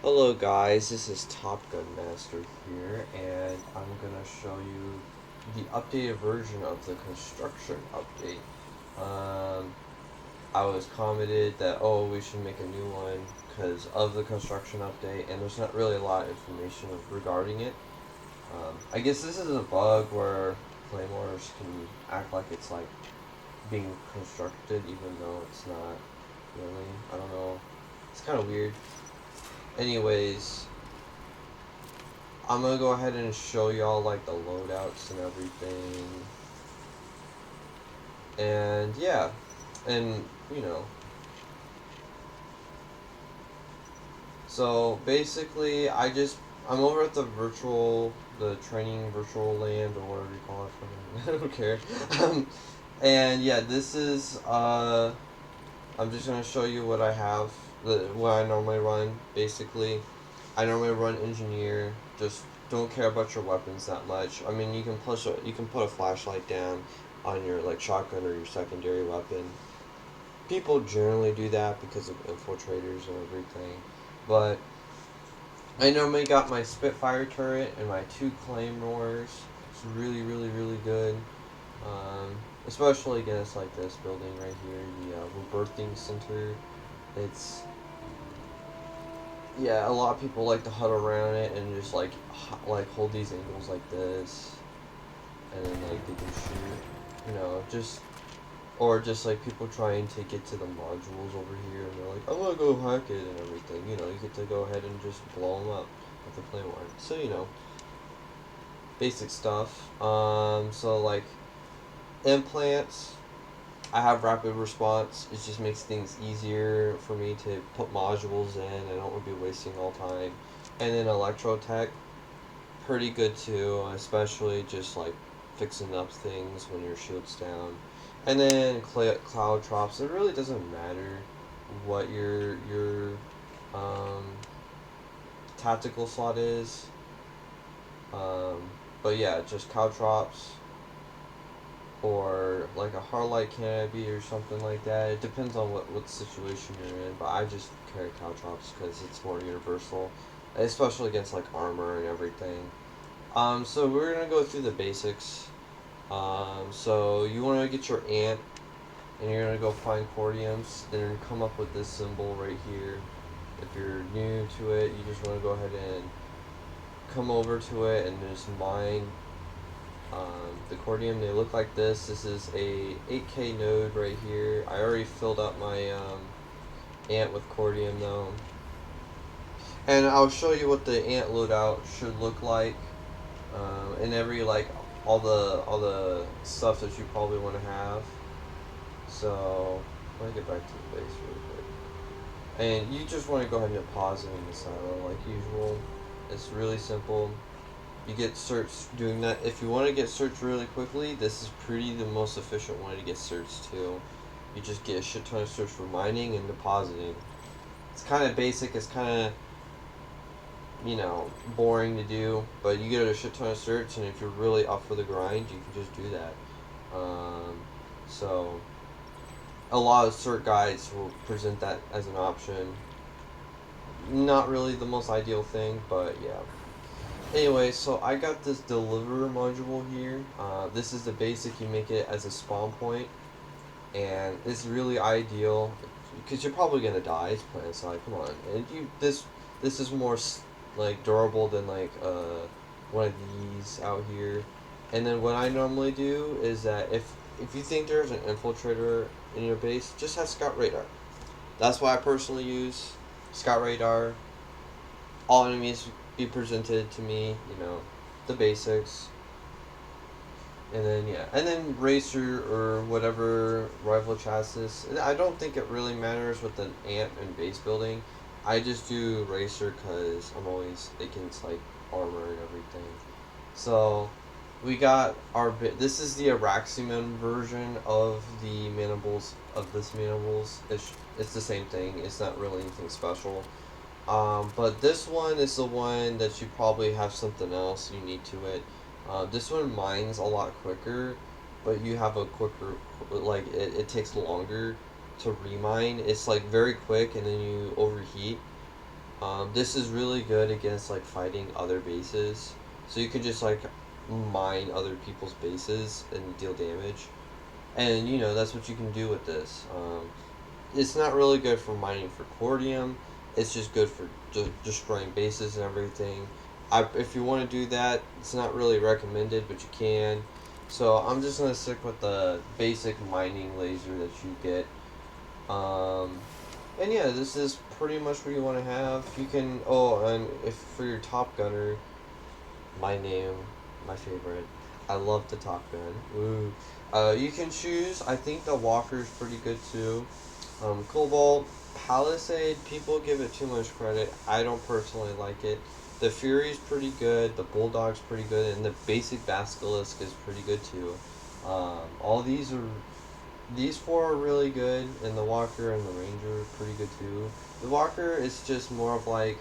Hello guys, this is Top Gun Master here, and I'm gonna show you the updated version of the construction update. I was commented that, oh, we should make a new one because of the construction update, and there's not really a lot of information regarding it. I guess this is a bug where claymores can act like it's like being constructed even though it's not really. I don't know. It's kind of weird. Anyways, I'm gonna go ahead and show y'all like the loadouts and everything. And yeah, and you know, so basically I'm over at the training virtual land or whatever you call it. I don't care. And yeah, this is I'm just gonna show you what I have, what I normally run. Basically, I normally run engineer. Just don't care about your weapons that much. I mean, you can put a flashlight down on your like shotgun or your secondary weapon. People generally do that because of infiltrators and everything, but I normally got my Spitfire turret and my two claymores. It's really good. Um, Especially against like this building right here, the Rebirthing Center. It's Yeah, a lot of people like to huddle around it and just like hold these angles like this, and then like they can shoot, just or just like people trying to get to the modules over here and they're like, I'm gonna go hack it and everything. You get to go ahead and just blow them up with the claymore. So basic stuff. So like implants. I have rapid response. It just makes things easier for me to put modules in. I don't want to be wasting all time. And then electrotech, pretty good too, especially just like fixing up things when your shield's down. And then cloud drops. It really doesn't matter what your um, tactical slot is. Um, but yeah, just cloud drops or like a hardlight canopy or something like that. It depends on what situation you're in, but I just carry caltrops because it's more universal, especially against like armor and everything. So we're gonna go through the basics. So you want to get your ant, and you're gonna go find cordiums. Then you're gonna come up with this symbol right here. If you're new to it, you just want to go ahead and come over to it and just mine the cordium. They look like this. This is a 8K node right here. I already filled up my ant with cordium though, and I'll show you what the ant loadout should look like, and every like all the stuff that you probably want to have. So let me get back to the base really quick. And you just want to go ahead and pause it in the silo like usual. It's really simple. You get search doing that. If you want to get search really quickly, this is pretty the most efficient way to get search too. You just get a shit ton of search for mining and depositing. It's kind of basic. It's kind of boring to do, but you get a shit ton of search, and if you're really up for the grind, you can just do that. Um, so a lot of cert guides will present that as an option. Not really the most ideal thing, but yeah. Anyway, so I got this deliver module here. This is the basic. You make it as a spawn point, and it's really ideal because you're probably gonna die. It's Planetside. Come on, and this is more like durable than like one of these out here. And then what I normally do is that if you think there's an infiltrator in your base, just have scout radar. That's what I personally use. Scout radar. All enemies be presented to me. The basics. And then yeah, and then racer or whatever rival chassis. I don't think it really matters with the ant and base building. I just do racer because I'm always against like armor and everything. So we got our bit. This is the Araximan version of the mandibles of this mandibles. It's the same thing. It's not really anything special. But this one is the one that you probably have something else you need to it. This one mines a lot quicker, but you have a quicker, like, it takes longer to remine. It's like very quick and then you overheat. This is really good against like fighting other bases. So you can just like mine other people's bases and deal damage. And you know that's what you can do with this. It's not really good for mining for cordium. It's just good for destroying bases and everything. If you want to do that, it's not really recommended, but you can. So I'm just gonna stick with the basic mining laser that you get. Um, and yeah, this is pretty much what you want to have. You can and if for your Top Gunner, my name, my favorite. I love the Top Gun. Ooh. You can choose. I think the Walker's pretty good too. Cobalt, Palisade, people give it too much credit. I don't personally like it. The Fury's pretty good. The Bulldog's pretty good, and the basic Basilisk is pretty good too. All these four are really good, and the Walker and the Ranger are pretty good too. The Walker is just more of like,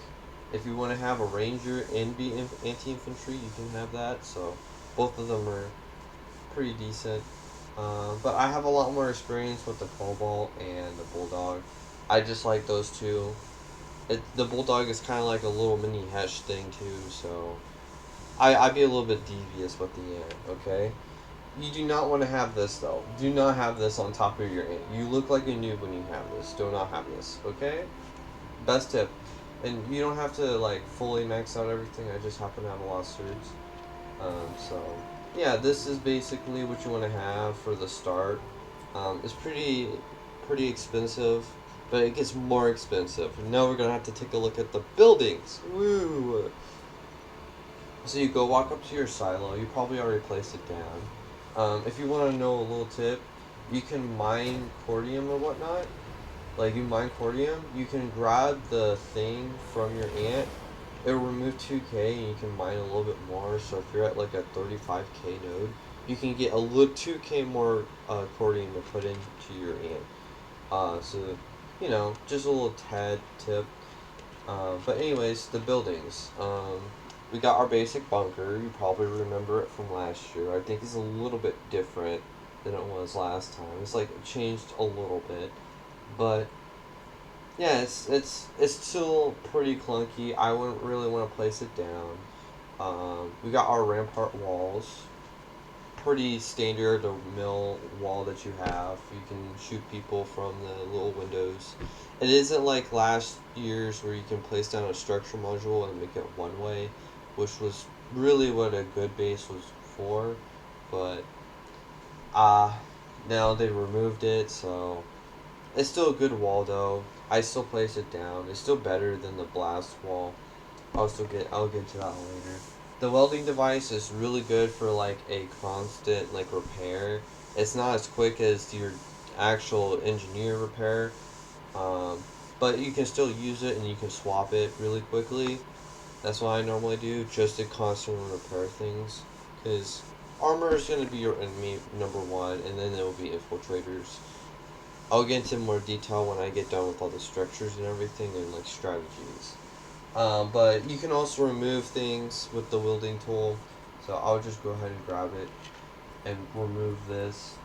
if you want to have a Ranger and be anti-infantry, you can have that. So both of them are pretty decent. But I have a lot more experience with the Cobalt and the Bulldog. I just like those two. The Bulldog is kind of like a little mini Hesh thing too, so I'd be a little bit devious with the ant, okay? You do not want to have this though. Do not have this on top of your ant. You look like a noob when you have this. Do not have this, okay? Best tip. And you don't have to like fully max out everything. I just happen to have a lot of surge. So yeah, this is basically what you want to have for the start. It's pretty expensive, but it gets more expensive. Now we're gonna have to take a look at the buildings. Woo! So you go walk up to your silo. You probably already placed it down. If you want to know a little tip, you can mine cordium or whatnot. Like you mine cordium, you can grab the thing from your ant. It'll remove 2k and you can mine a little bit more. So if you're at like a 35k node, you can get a little 2k more cordium to put into your ant. So you know, just a little tad tip. But anyways, the buildings. We got our basic bunker. You probably remember it from last year. I think it's a little bit different than it was last time. It's like it changed a little bit, but yeah, it's still pretty clunky. I wouldn't really want to place it down. We got our rampart walls. Pretty standard mill wall that you have. You can shoot people from the little windows. It isn't like last year's where you can place down a structure module and make it one way, which was really what a good base was for. But uh now they removed it, so it's still a good wall though. I still place it down. It's still better than the blast wall. I'll get to that later. The welding device is really good for like a constant like repair. It's not as quick as your actual engineer repair, um, but you can still use it and you can swap it really quickly. That's what I normally do, just to constantly repair things. Because armor is going to be your enemy number one, and then there will be infiltrators. I'll get into more detail when I get done with all the structures and everything and like strategies. But you can also remove things with the wielding tool. So I'll just go ahead and grab it and remove this.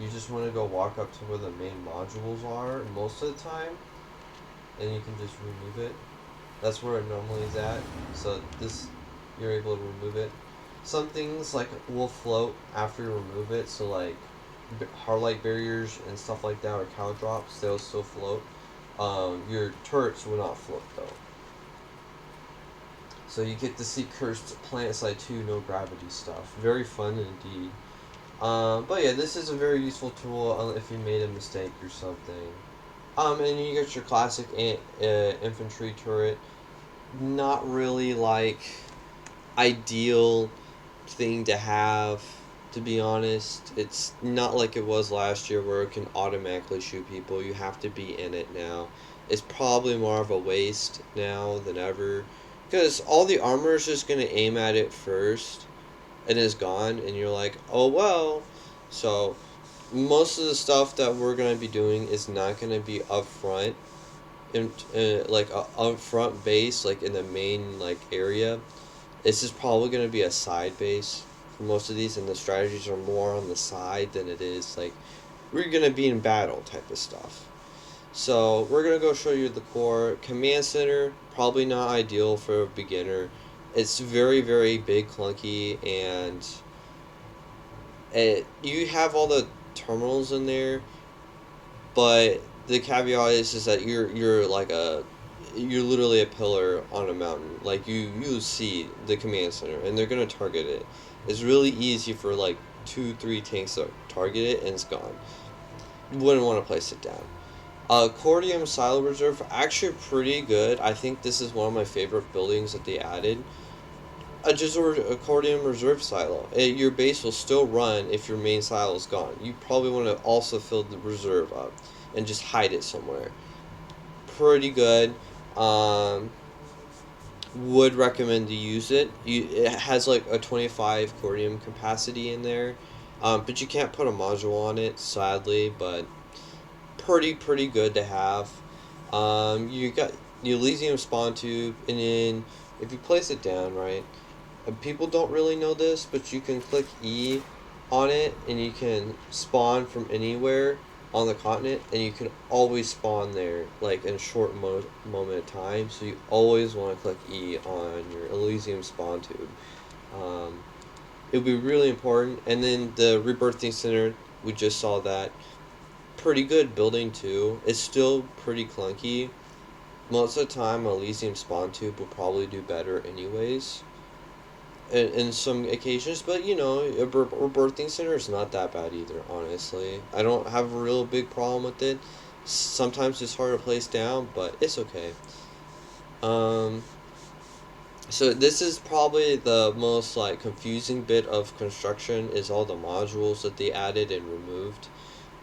You just want to go walk up to where the main modules are most of the time, and you can just remove it. That's where it normally is at. So this, you're able to remove it. Some things like will float after you remove it. So like hard light barriers and stuff like that, or cow drops, they'll still float. Your turrets will not float though. So you get to see cursed Planetside 2 no gravity stuff. Very fun indeed. But yeah, this is a very useful tool if you made a mistake or something. And you get your classic infantry turret. Not really like ideal thing to have, to be honest. It's not like it was last year where it can automatically shoot people. You have to be in it now. It's probably more of a waste now than ever, because all the armor is just going to aim at it first and is gone, and you're like, oh well. So most of the stuff that we're going to be doing is not going to be up front, in like a up front base, like in the main like area. This is probably going to be a side base for most of these, and the strategies are more on the side than it is like we're going to be in battle type of stuff. So we're going to go show you the core. Command center, probably not ideal for a beginner. It's very, very big, clunky, and you have all the terminals in there, but the caveat is that you're literally a pillar on a mountain. Like you see the command center, and they're gonna target it. It's really easy for like 2, 3 tanks to target it, and it's gone. You wouldn't want to place it down. Cordium Silo Reserve, actually pretty good. I think this is one of my favorite buildings that they added. Just a Cordium Reserve Silo. Your base will still run if your main silo is gone. You probably want to also fill the reserve up and just hide it somewhere. Pretty good. Um, would recommend to use it. It has like a 25 Cordium capacity in there. But you can't put a module on it, sadly, but pretty good to have. You got the Elysium spawn tube, and then if you place it down right, people don't really know this, but you can click E on it, and you can spawn from anywhere on the continent, and you can always spawn there, like in a short moment of time. So you always want to click E on your Elysium spawn tube. It would be really important. And then the Rebirthing Center, we just saw that. Pretty good building too. It's still pretty clunky. Most of the time, Elysium spawn tube will probably do better anyways. In some occasions, but you know, a birthing center is not that bad either, honestly. I don't have a real big problem with it. Sometimes it's hard to place down, but it's okay. So this is probably the most like confusing bit of construction, is all the modules that they added and removed.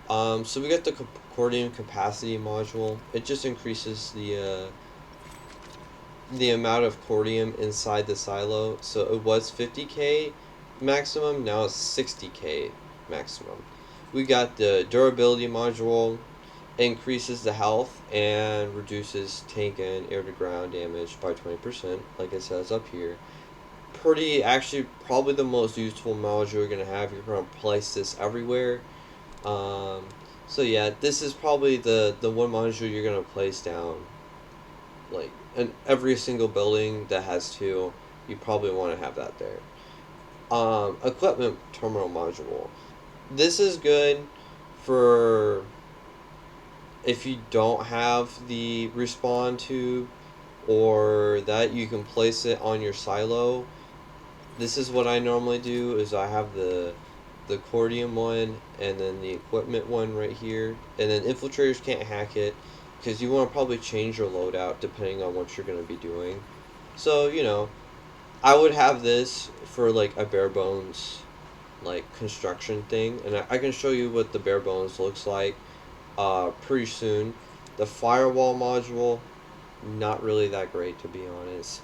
So we got the Cordium capacity module. It just increases the amount of cordium inside the silo. So it was 50k maximum, now it's 60k maximum. We got the durability module. It increases the health and reduces tank and air to ground damage by 20%, like it says up here. Actually probably the most useful module you're gonna have. You're gonna place this everywhere. So yeah, this is probably the one module you're gonna place down, like in every single building that has two. You probably want to have that there. Equipment terminal module. This is good for if you don't have the respawn tube, or that you can place it on your silo. This is what I normally do, is I have the cordium one, and then the equipment one right here, and then infiltrators can't hack it, because you want to probably change your loadout depending on what you're going to be doing. So, you know, I would have this for like a bare bones like construction thing, and I can show you what the bare bones looks like pretty soon. The firewall module, not really that great, to be honest.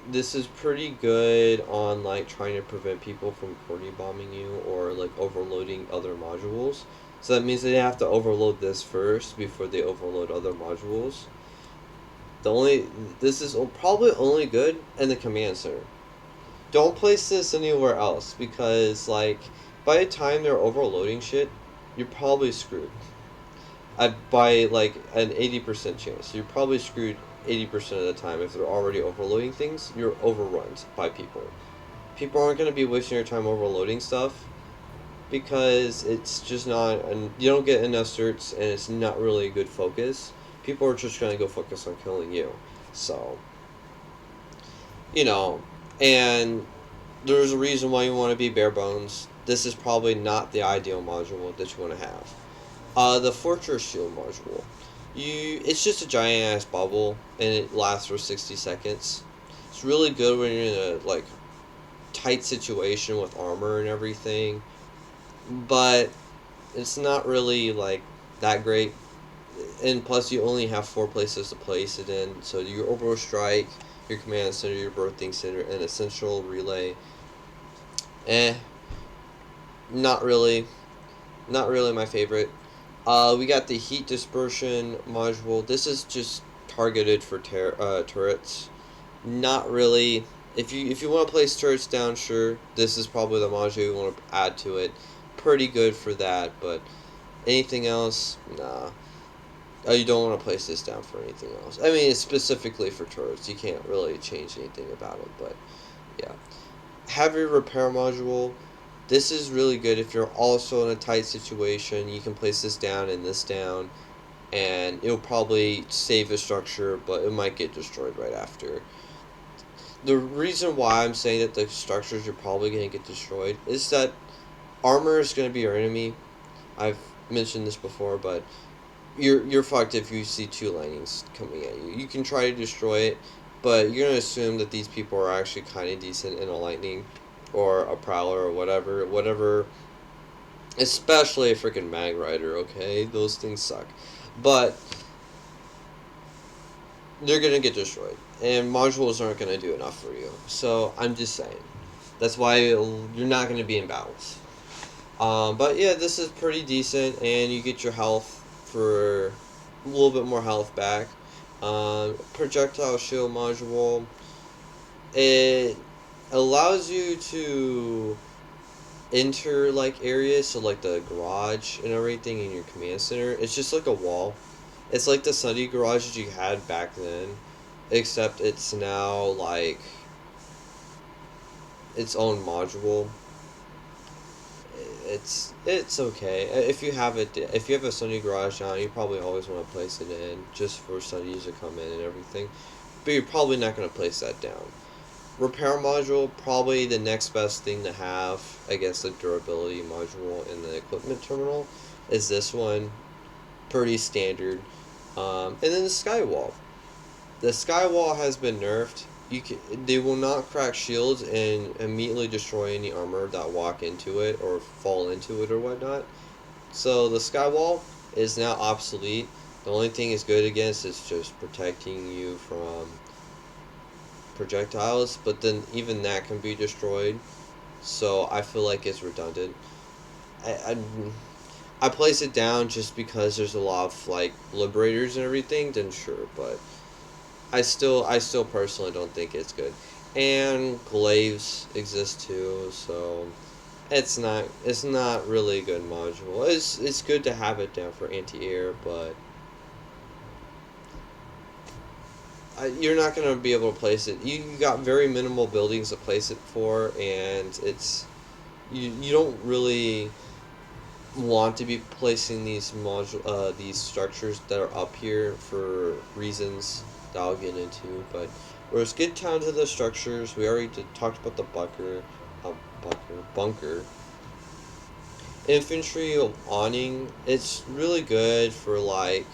This is pretty good on like trying to prevent people from cordy bombing you, or like overloading other modules. So that means they have to overload this first before they overload other modules. This is probably only good in the command center. Don't place this anywhere else, because like by the time they're overloading shit, you're probably screwed. By like an 80% chance, you're probably screwed 80% of the time. If they're already overloading things, you're overrun by people. People aren't going to be wasting your time overloading stuff, because it's just not, and you don't get enough certs, and it's not really a good focus. People are just going to go focus on killing you. So, you know, and there's a reason why you want to be bare bones. This is probably not the ideal module that you want to have. The Fortress Shield module. It's just a giant ass bubble, and it lasts for 60 seconds. It's really good when you're in a like tight situation with armor and everything, but it's not really like that great. And plus, you only have 4 places to place it in. So your orbital strike, your command center, your birthing center, and essential relay. Not really my favorite. We got the heat dispersion module. This is just targeted for turrets. Not really. If you want to place turrets down, sure, this is probably the module you want to add to it. Pretty good for that, but anything else, nah. You don't want to place this down for anything else. I mean, it's specifically for turrets. You can't really change anything about it, but yeah. Have your repair module. This is really good if you're also in a tight situation. You can place this down and this down, and it'll probably save a structure, but it might get destroyed right after. The reason why I'm saying that the structures are probably going to get destroyed is that armor is going to be your enemy. I've mentioned this before, but you're fucked if you see two lightnings coming at you. You can try to destroy it, but you're gonna assume that these people are actually kind of decent in a lightning, or a prowler or whatever. Especially a freaking mag rider. Okay, those things suck, but they're gonna get destroyed, and modules aren't gonna do enough for you. So I'm just saying, that's why you're not gonna be in battles. But yeah, this is pretty decent, and you get your health for a little bit more health back. Projectile shield module. It allows you to enter like areas, so like the garage and everything in your command center. It's just like a wall. It's like the Sunday garage that you had back then, except it's now like its own module. It's okay if you have it. If you have a Sunny garage down, you probably always want to place it in just for Sunnies to come in and everything. But you're probably not going to place that down. Repair module, probably the next best thing to have against the durability module in the equipment terminal, is this one. Pretty standard. And then the skywall. The skywall has been nerfed. They will not crack shields and immediately destroy any armor that walk into it or fall into it or whatnot. So the skywall is now obsolete. The only thing it's good against is just protecting you from projectiles, but then even that can be destroyed. So I feel like it's redundant. I, I, I place it down just because there's a lot of like liberators and everything. Then sure, but I still personally don't think it's good. And glaives exist too, so it's not really a good module. It's good to have it down for anti-air, but you're not gonna be able to place it. You got very minimal buildings to place it for, and you don't really want to be placing these structures that are up here for reasons that I'll get into. But let's get down to the structures. We already talked about the bunker. Infantry awning. It's really good for like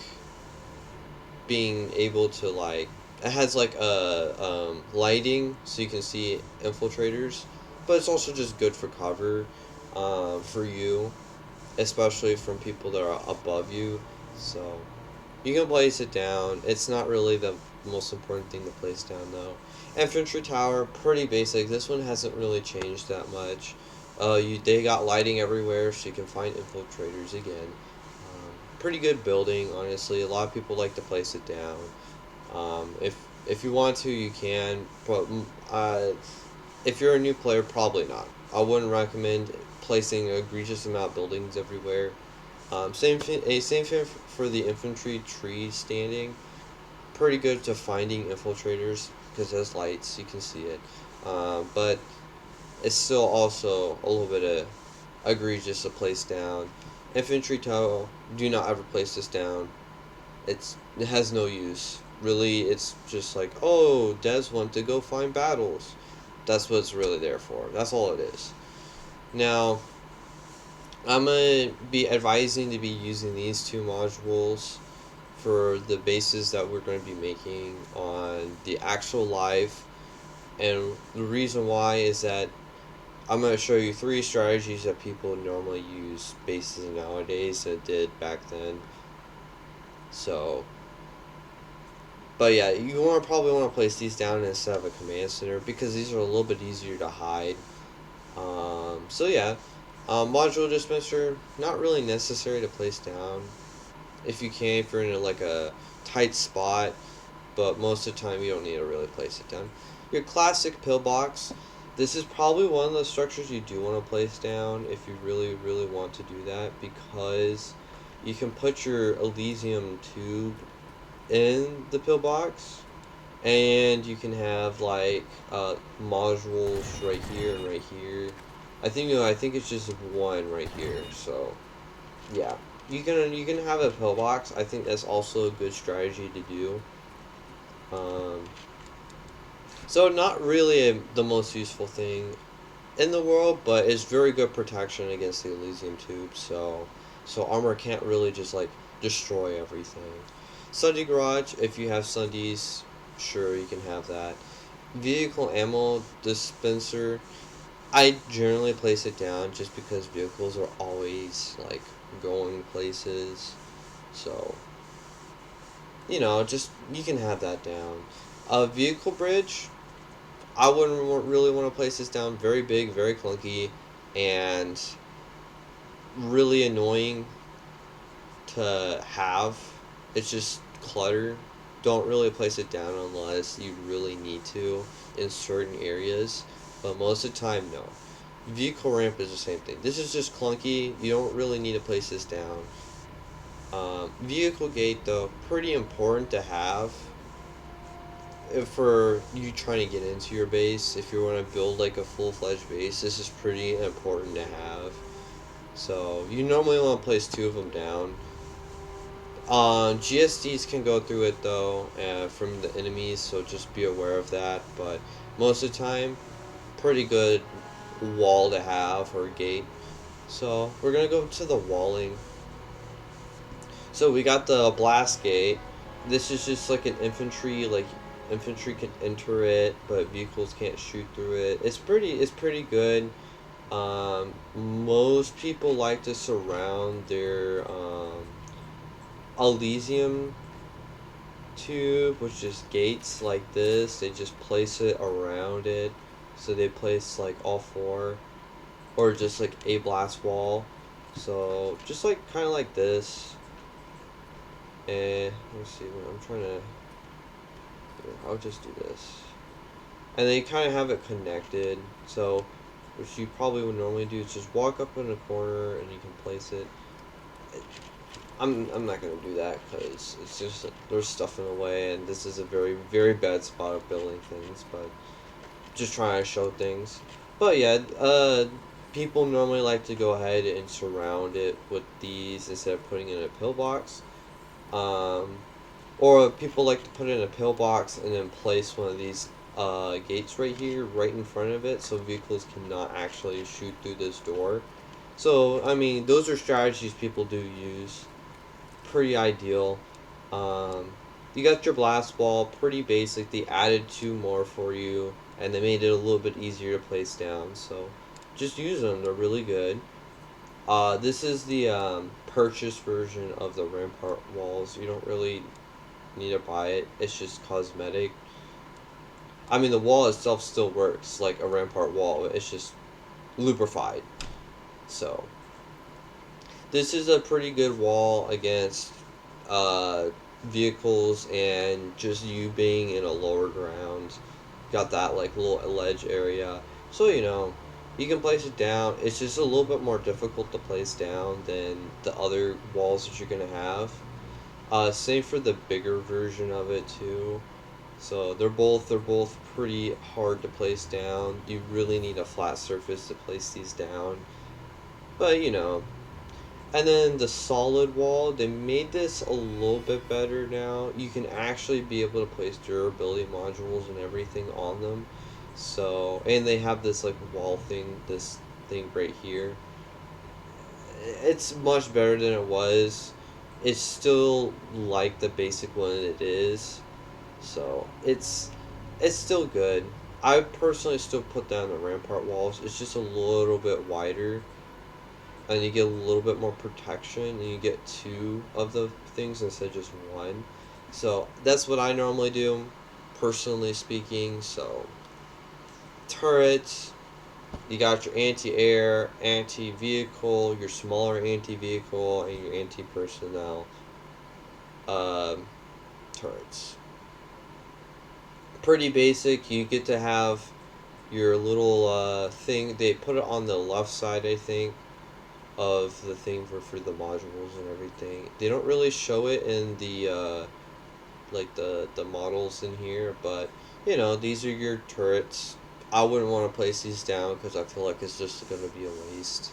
being able to like. It has like a lighting so you can see infiltrators, but it's also just good for cover, for you, especially from people that are above you. So you can place it down. It's not really the most important thing to place down though. Infantry tower, pretty basic. This one hasn't really changed that much. They got lighting everywhere, so you can find infiltrators again. Pretty good building, honestly. A lot of people like to place it down. If you want to, you can, but if you're a new player, probably not. I wouldn't recommend placing an egregious amount of buildings everywhere. Same thing for the infantry tree standing. Pretty good to finding infiltrators because there's lights, you can see it. But it's still also a little bit of egregious to place down. Infantry tower, do not ever place this down. It has no use. Really, it's just like, oh, Des want to go find battles. That's what it's really there for. That's all it is. Now, I'm going to be advising to be using these two modules for the bases that we're going to be making on the actual live. And the reason why is that I'm going to show you 3 strategies that people normally use bases nowadays that did back then. So, but yeah, you probably want to place these down instead of a command center because these are a little bit easier to hide. So yeah, module dispenser, not really necessary to place down. If you can, if you're in like a tight spot, but most of the time you don't need to really place it down. Your classic pillbox. This is probably one of the structures you do want to place down if you really, really want to do that, because you can put your Elysium tube in the pillbox, and you can have like modules right here and right here. I think it's just one right here. So yeah, you can have a pillbox. I think that's also a good strategy to do. Um, so not really the most useful thing in the world, but it's very good protection against the Elysium tube. So armor can't really just like destroy everything. Sunday garage, if you have Sundays, sure you can have that. Vehicle ammo dispenser, I generally place it down just because vehicles are always like going places. So just you can have that down. A vehicle bridge, I wouldn't really want to place this down. Very big, very clunky, and really annoying to have. It's just clutter. Don't really place it down unless you really need to in certain areas, but most of the time, no. Vehicle ramp is the same thing. This is just clunky. You don't really need to place this down. Vehicle gate, though, pretty important to have for you trying to get into your base. If you want to build like a full-fledged base, this is pretty important to have. So you normally want to place two of them down. GSDs can go through it though, from the enemies, so just be aware of that. But most of the time, pretty good wall to have, or gate. So we're gonna go to the walling. So we got the blast gate. This is just like an infantry, like infantry can enter it, but vehicles can't shoot through it. It's pretty good. Most people like to surround their Elysium tube, which is gates like this. They just place it around it. So they place like all four, or just like a blast wall. So just like kind of like this. And let me see. I'm trying to. I'll just do this. And they kind of have it connected. So which you probably would normally do is just walk up in a corner and you can place it. I'm not gonna do that because it's just there's stuff in the way, and this is a very very bad spot of building things. But just trying to show things. But yeah, people normally like to go ahead and surround it with these instead of putting it in a pillbox. Um, or people like to put it in a pillbox and then place one of these gates right here, right in front of it, so vehicles cannot actually shoot through this door. So I mean, those are strategies people do use. Pretty ideal. Um, you got your blast wall, pretty basic. They added two more for you, and they made it a little bit easier to place down. So just use them; they're really good. This is the purchase version of the rampart walls. You don't really need to buy it. It's just cosmetic. I mean, the wall itself still works like a rampart wall. It's just lubrified. So this is a pretty good wall against uh, vehicles and just you being in a lower ground. Got that like little ledge area. So you can place it down. It's just a little bit more difficult to place down than the other walls that you're gonna have. Same for the bigger version of it too. So they're both pretty hard to place down. You really need a flat surface to place these down. But and then the solid wall, they made this a little bit better now. You can actually be able to place durability modules and everything on them. So, and they have this like wall thing, this thing right here. It's much better than it was. It's still like the basic one it is. So, it's still good. I personally still put down the rampart walls. It's just a little bit wider, and you get a little bit more protection, and you get two of the things instead of just one. So that's what I normally do, personally speaking. So turrets, you got your anti-air, anti-vehicle, your smaller anti-vehicle, and your anti-personnel um, turrets. Pretty basic. You get to have your little thing. They put it on the left side, I think, of the thing for the modules and everything. They don't really show it in the like the models in here, but you know, these are your turrets. I wouldn't want to place these down because I feel like it's just going to be a waste.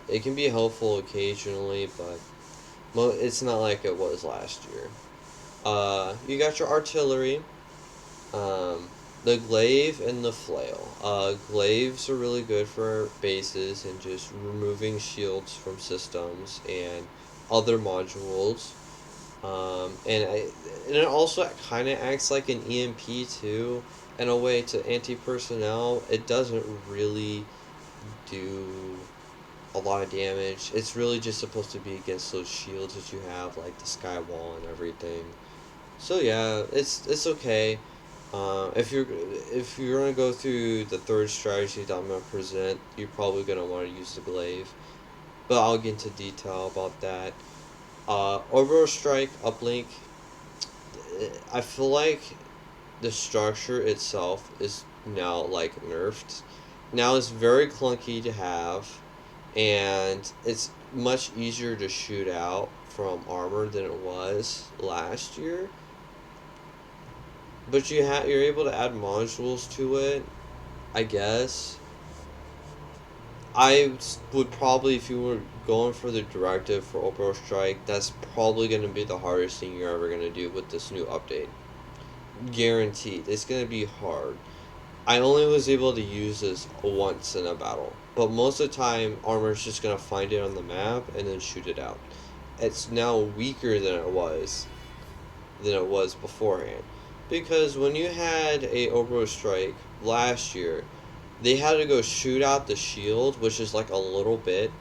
It can be helpful occasionally, but it's not like it was last year. You got your artillery, um, the glaive and the flail. Glaives are really good for bases and just removing shields from systems and other modules. And it also kind of acts like an EMP too, in a way to anti-personnel. It doesn't really do a lot of damage. It's really just supposed to be against those shields that you have, like the sky wall and everything. So yeah, it's okay. If you're gonna go through the third strategy that I'm gonna present, you're probably gonna want to use the glaive, but I'll get into detail about that. Orbital strike uplink. I feel like the structure itself is now like nerfed. Now it's very clunky to have, and it's much easier to shoot out from armor than it was last year. But you're able to add modules to it, I guess. I would probably, if you were going for the directive for Orbital Strike, that's probably going to be the hardest thing you're ever going to do with this new update. Guaranteed. It's going to be hard. I only was able to use this once in a battle, but most of the time, armor's just going to find it on the map and then shoot it out. It's now weaker than it was beforehand. Because when you had a Orbital Strike last year, they had to go shoot out the shield, which is like a little bit,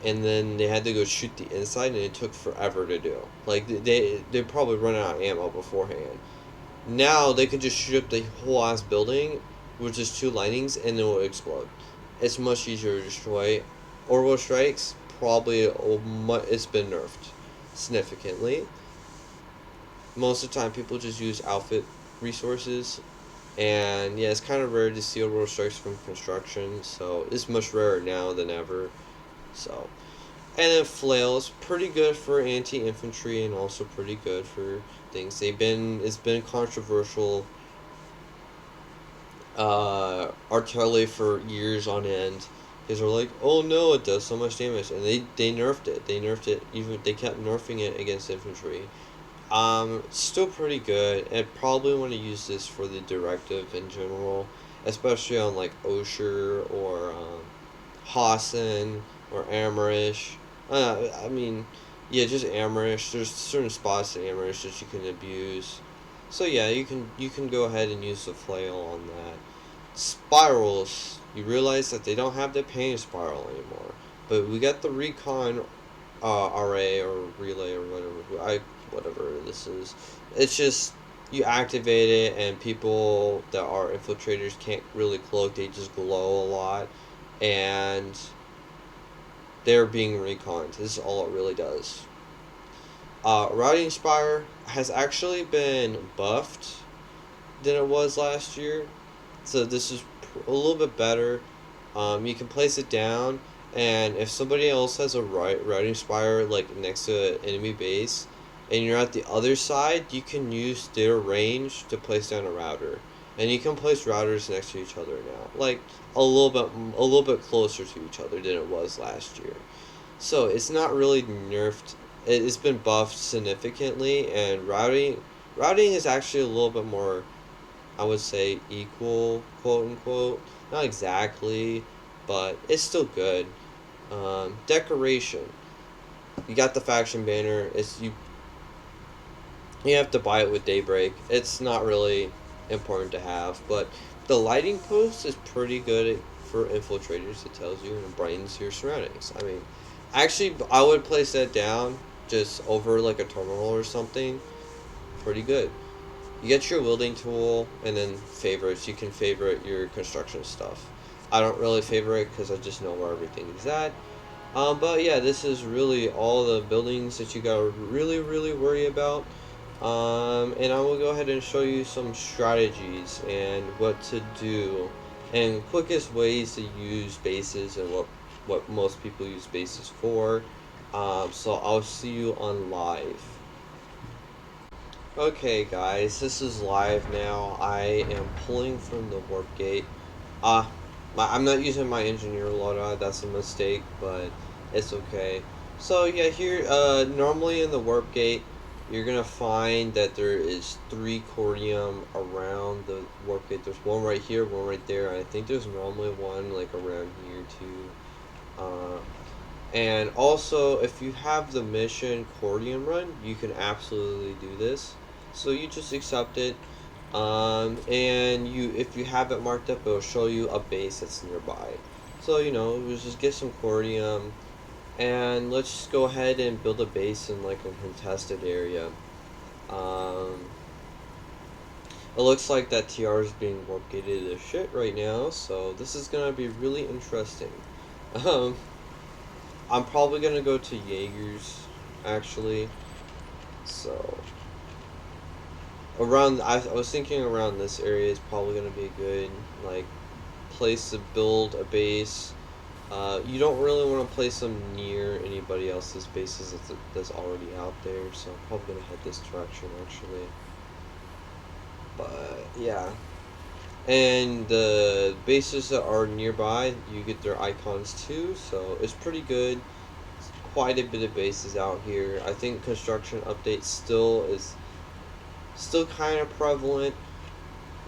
and then they had to go shoot the inside, and it took forever to do. Like they probably run out of ammo beforehand. Now they can just shoot up the whole ass building with just two lightnings, and it will explode. It's much easier to destroy. Orbital strikes probably it's been nerfed significantly. Most of the time, people just use outfit resources. And yeah, it's kind of rare to see orbital strikes from construction, so it's much rarer now than ever. So, and then flails, pretty good for anti-infantry and also pretty good for things. It's been controversial artillery for years on end. Because they're like, oh no, it does so much damage, and they nerfed it. They nerfed it. Even they kept nerfing it against infantry. Still pretty good. I'd probably want to use this for the directive in general, especially on like Osher or Hassan or Amerish. I mean, yeah, just Amerish. There's certain spots in Amerish that you can abuse. So yeah, you can go ahead and use the flail on that. Spirals. You realize that they don't have the pain spiral anymore, but we got the recon array or relay or whatever this is. It's just you activate it, and people that are infiltrators can't really cloak. They just glow a lot, and they're being reconned. This is all it really does. Routing Spire has actually been buffed than it was last year, so this is a little bit better. You can place it down, and if somebody else has a routing spire like next to an enemy base, and you're at the other side, you can use their range to place down a router, and you can place routers next to each other now, like a little bit closer to each other than it was last year. So it's not really nerfed. It's been buffed significantly, and routing is actually a little bit more, I would say, equal, quote unquote. Not exactly, but it's still good. Decoration. You got the faction banner. You have to buy it with Daybreak. It's not really important to have, but the lighting post is pretty good for infiltrators. It tells you and it brightens your surroundings. I mean, actually, I would place that down just over like a terminal or something. Pretty good. You get your wielding tool, and then favorites. You can favorite your construction stuff. I don't really favorite because I just know where everything is at. But yeah, this is really all the buildings that you gotta really, really worry about. And I will go ahead and show you some strategies and what to do, and quickest ways to use bases and what what most people use bases for. So I'll see you on live. Okay, guys, this is live now. I am pulling from the warp gate. Uh, I'm not using my engineer loadout. That's a mistake, but it's okay. So yeah, here, normally in the warp gate, you're gonna find that there is 3 cordium around the warp gate. There's one right here, one right there. I think there's normally one like around here too. Uh, and also, if you have the mission cordium run, you can absolutely do this. So you just accept it, and if you have it marked up, it'll show you a base that's nearby. So we'll just get some cordium, and let's just go ahead and build a base in like a contested area. Um, it looks like that TR is being warp gated as shit right now, so this is gonna be really interesting. Um, I'm probably gonna go to Jaeger's, actually. So I was thinking around this area is probably gonna be a good like place to build a base. You don't really want to place them near anybody else's bases that's already out there, so I'm probably gonna head this direction actually. But yeah, and the bases that are nearby, you get their icons too, so it's pretty good. Quite a bit of bases out here. I think construction update still kind of prevalent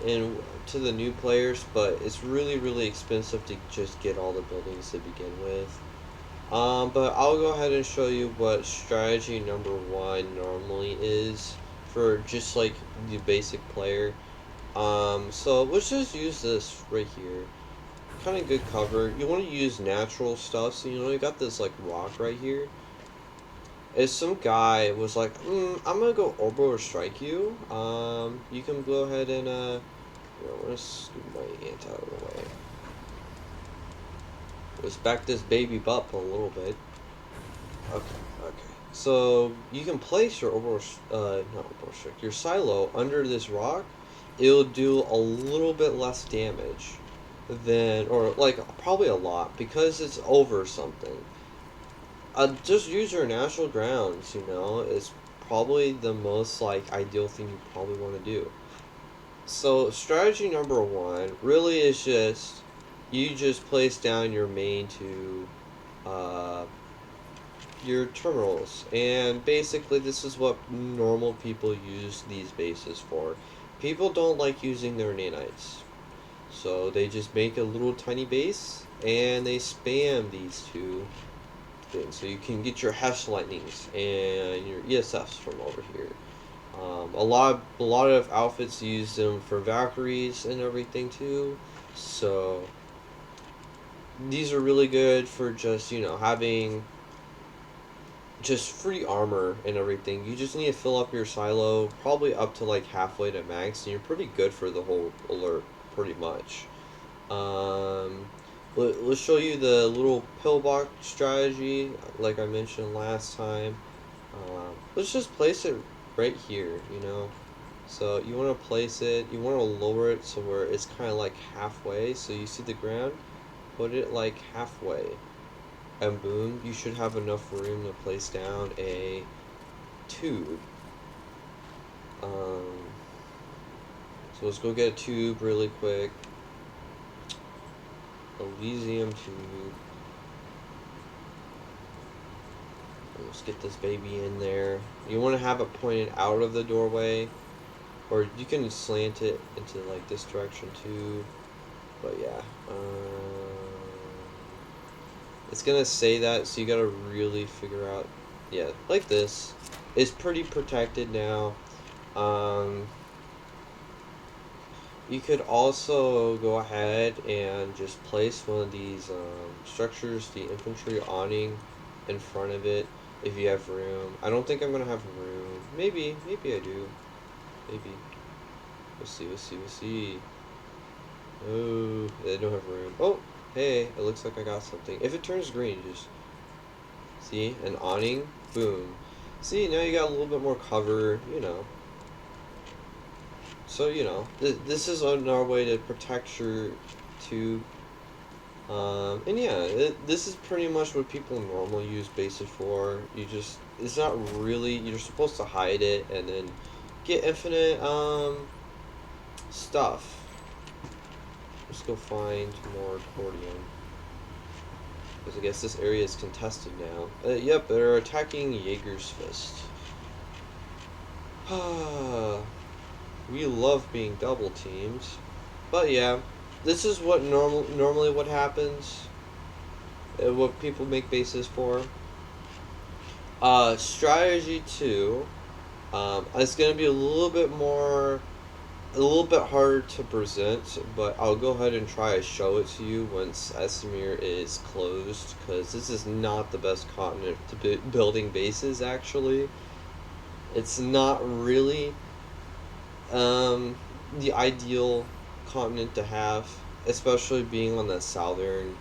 in to the new players, but it's really expensive to just get all the buildings to begin with. But I'll go ahead and show you what strategy number 1 normally is for just like the basic player. So let's just use this right here. Kind of good cover. You want to use natural stuff, so you got this like rock right here. If some guy was like, I'm gonna go orbital strike you, you can go ahead and I'm gonna scoot my ant out of the way. Let's back this baby up a little bit. Okay. So you can place your not orbital strike, your silo under this rock. It'll do a little bit less damage than, or like probably a lot, because it's over something. Just use your natural grounds, is probably the most like ideal thing you probably want to do. So strategy number 1 really is just you just place down your main to your terminals, and basically this is what normal people use these bases for. People don't like using their nanites, so they just make a little tiny base and they spam these 2 things, so you can get your Hesh lightnings and your ESFs from over here. A lot of outfits use them for Valkyries and everything too, so these are really good for just having just free armor and everything. You just need to fill up your silo probably up to like halfway to max, and you're pretty good for the whole alert pretty much. Let's show you the little pillbox strategy like I mentioned last time. Let's just place it right here, So you want to place it, you want to lower it so where it's kind of like halfway, so you see the ground, put it like halfway, and boom, you should have enough room to place down a tube. So let's go get a tube really quick. Elysium tube. Let's get this baby in there. You want to have it pointed out of the doorway, or you can slant it into like this direction too. But yeah, it's gonna say that, so you gotta really figure out. Yeah, like this. It's pretty protected now. You could also go ahead and just place one of these structures, the infantry awning, in front of it if you have room. I don't think I'm gonna have room. Maybe I do. Maybe. We'll see. Oh, I don't have room. Oh, hey, it looks like I got something. If it turns green, just see an awning. Boom. See, now you got a little bit more cover. So, this is another way to protect your tube. And yeah, this is pretty much what people normally use bases for. It's not really, you're supposed to hide it and then get infinite, stuff. Let's go find more accordion. Because I guess this area is contested now. Yep, they're attacking Jaeger's Fist. We love being double teamed. But yeah, this is what normally what happens. What people make bases for. Strategy 2. It's gonna be a little bit harder to present, but I'll go ahead and try to show it to you once Esmir is closed, because this is not the best continent to be building bases. Actually, it's not really the ideal continent to have, especially being on the southern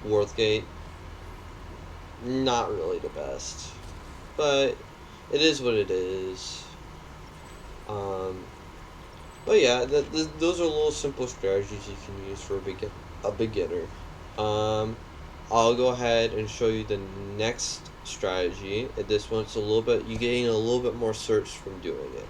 Worldgate. Not really the best, but it is what it is. Um, but yeah, those are little simple strategies you can use for a beginner. Um, I'll go ahead and show you the next strategy. This one's a little bit, you gain a little bit more search from doing it.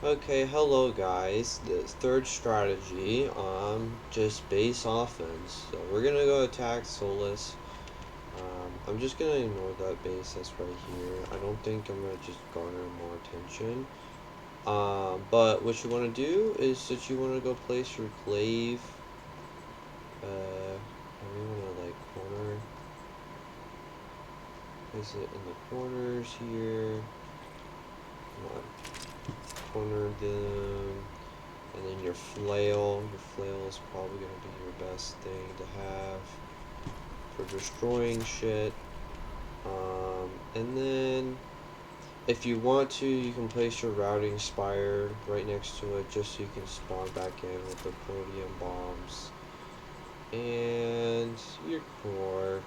Okay, hello guys. The third strategy, just base offense. So we're gonna go attack Solus. I'm just gonna ignore that base that's right here. I don't think I'm gonna just garner more attention. But what you wanna do is that you wanna go place your glaive. I wanna like place it in the corners here. Come on, corner them. And then your flail is probably going to be your best thing to have for destroying shit. And then if you want to, you can place your routing spire right next to it just so you can spawn back in with the protium bombs. And your core,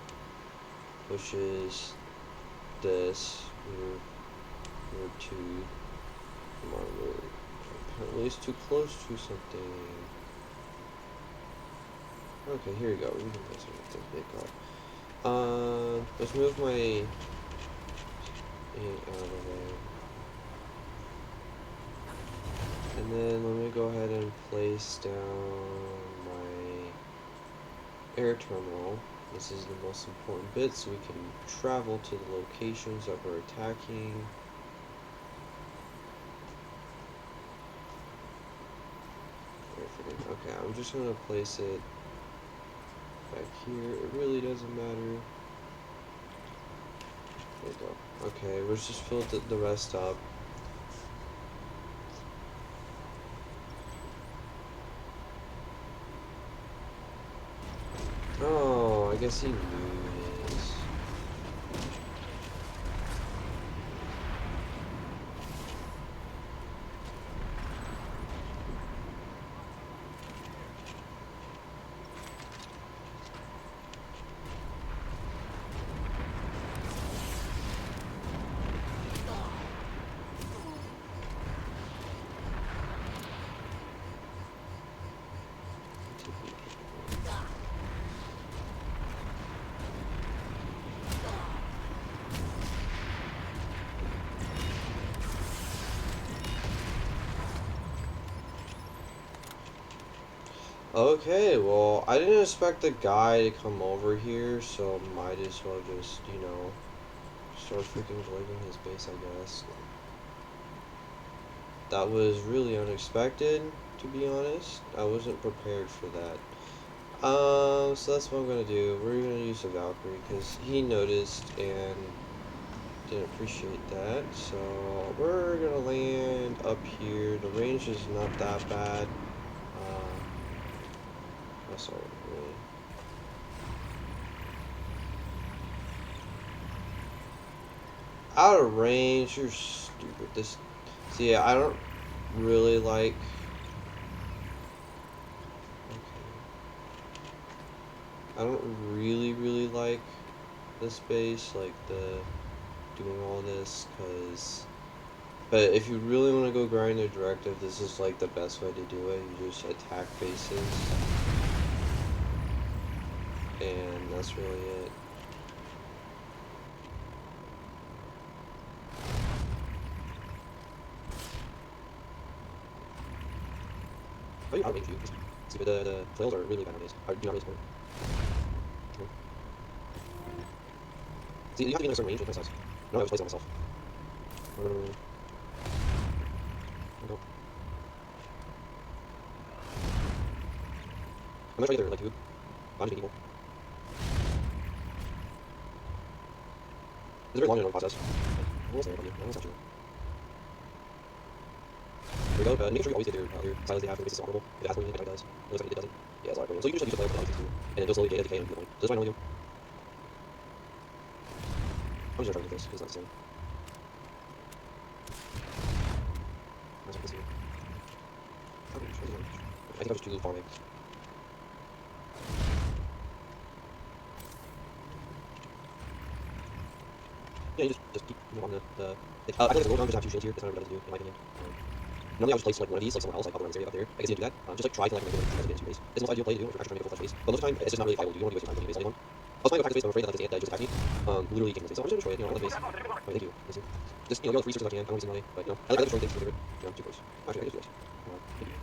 which is this, your two. Come on, we're apparently it's too close to something. Okay, here we go. We can place it with the big guy. Let's move my 8 out of the way. And then let me go ahead and place down my air terminal. This is the most important bit so we can travel to the locations that we're attacking. Okay, I'm just going to place it back here. It really doesn't matter. There we go. Okay, let's just fill the rest up. Oh, I guess he knew this. Okay, well, I didn't expect the guy to come over here, so might as well just, start freaking blaming his base, I guess. That was really unexpected, to be honest. I wasn't prepared for that. So that's what I'm gonna do. We're gonna use a Valkyrie, because he noticed and didn't appreciate that. So, we're gonna land up here. The range is not that bad. Sorry, really. Out of range, you're stupid. See, yeah, I don't really like. Okay. I don't really like this base, like doing all this, cause. But if you really want to go grind the directive, this is like the best way to do it. You just attack bases, and that's really it. Oh, you outrage you. See, but the flails are really bad nowadays. Do not really support. See, you have to be in a certain range with my size. No, I was placing on myself. Go. I'm gonna try either like tube. I'm just being evil. It's a very long and annoying process. Almost there, buddy. Almost got you. Here we go. Make sure you always get your silos they have for the bases operable. If it has one, it does. It looks like it doesn't. Yeah, it's alright. So you can just use the flail for the too, and it will slowly decay and do the point. So this is what I normally do. I'm just gonna try to do this, because it's not the same. That's what this is. I think I was too far away. Yeah, you just keep on the I think it's a roll down, just have two shields here. That's not what it does do, in my opinion. Normally I would just place like one of these, like somewhere else, like up around this area up there. I guess you can do that. Just like try to like make it into base. It's the most ideal play to do if you're actually trying to make a full-fledged base. But most of the time, it's just not really viable. You don't want to waste your time putting your base on anyone. was fine with practice base, but I'm afraid that like this ant just attacked me. Literally taking this base. So I'm just gonna destroy it. You know, I love base. Alright, thank you. Amazing. Just you know, go with 3 resources like I can. I don't waste money, but you know, I like destroying things. You know, too close. Actually, I just do this. Thank you.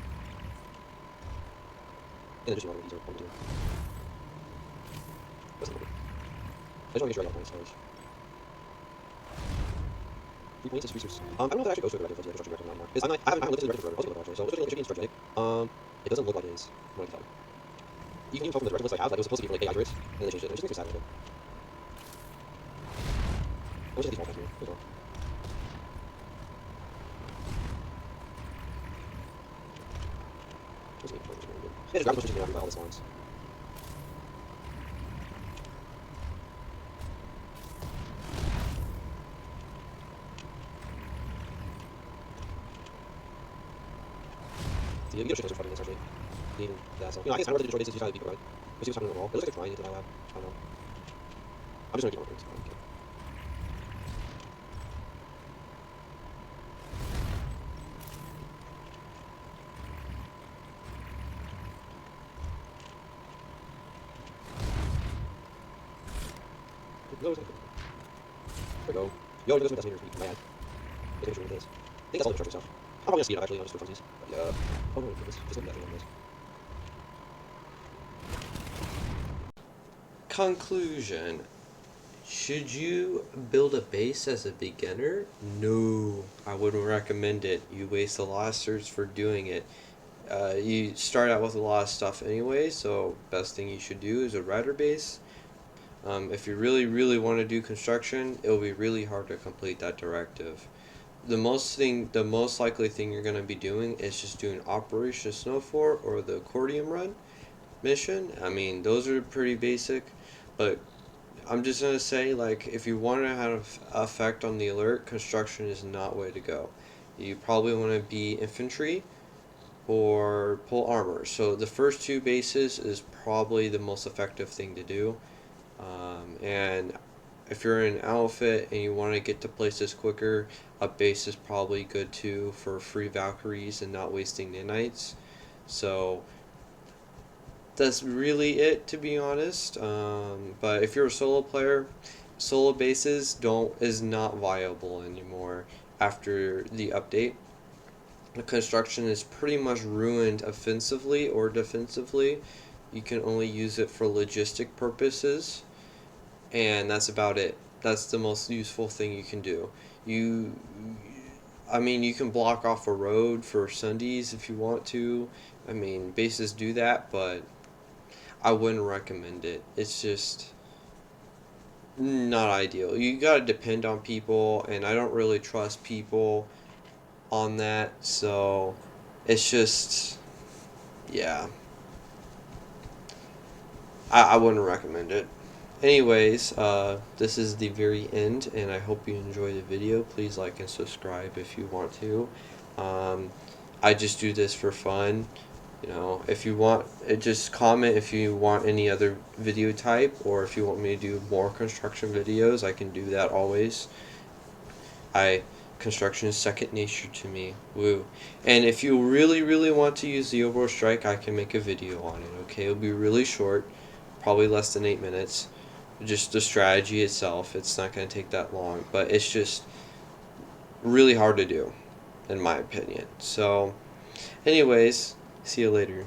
And then just you know, these are what I'm doing. That's not good. I just want to make sure I got points. 3 points is resources. I don't know if that actually goes to the directive of the construction directive anymore. Because I haven't looked at the directive forever. I'll take a look actually. So it should be instructed. It doesn't look like it is. From what I can tell. You can even tell from the directive list I have that it was supposed to be for like AI turrets, and then they changed it. It just makes me sad a little bit. I wish I had these small guys here. That's all. Where's the main point? Yeah, just grab the pushes and all these lines. So yeah, you get a shit ton of fighting this actually. Needing that, so you know, I think it's kind of worth it to destroy bases, you just gotta beat it, right? Let's see what's happening on the wall. It looks like they're trying into that lab. I don't know. I'm just gonna keep on things. Okay. No, there we go. Yo, it doesn't decimator speed. My ad. Just making sure it is. I think that's all the construction stuff. I'm probably gonna speed it up actually, just for funsies. But yeah. Oh no, goodness. Just look at that thing on this. Conclusion. Should you build a base as a beginner? No, I wouldn't recommend it. You waste a lot of certs for doing it. You start out with a lot of stuff anyway, so best thing you should do is a rider base. If you really want to do construction, it will be really hard to complete that directive. The most likely thing you're going to be doing is just doing Operation Snowfort or the accordion run mission. I mean, those are pretty basic, but I'm just gonna say, like, if you want to have effect on the alert, construction is not way to go. You probably want to be infantry or pull armor. So the first 2 bases is probably the most effective thing to do. And if you're in an outfit and you want to get to places quicker, a base is probably good too for free Valkyries and not wasting nanites. So that's really it, to be honest. But if you're a solo player, solo bases is not viable anymore after the update. The construction is pretty much ruined offensively or defensively. You can only use it for logistic purposes, and that's about it. That's the most useful thing you can do. You, I mean, you can block off a road for Sundays if you want to. I mean, bases do that, but I wouldn't recommend it. It's just not ideal. You gotta depend on people, and I don't really trust people on that, so it's just, yeah. I wouldn't recommend it. Anyways, this is the very end, and I hope you enjoy the video. Please like and subscribe if you want to. I just do this for fun. You know, if you want, just comment if you want any other video type, or if you want me to do more construction videos, I can do that always. Construction is second nature to me. Woo. And if you really want to use the overall strike, I can make a video on it, okay? It'll be really short, probably less than 8 minutes. Just the strategy itself, it's not going to take that long, but it's just really hard to do, in my opinion. So, anyways, see you later.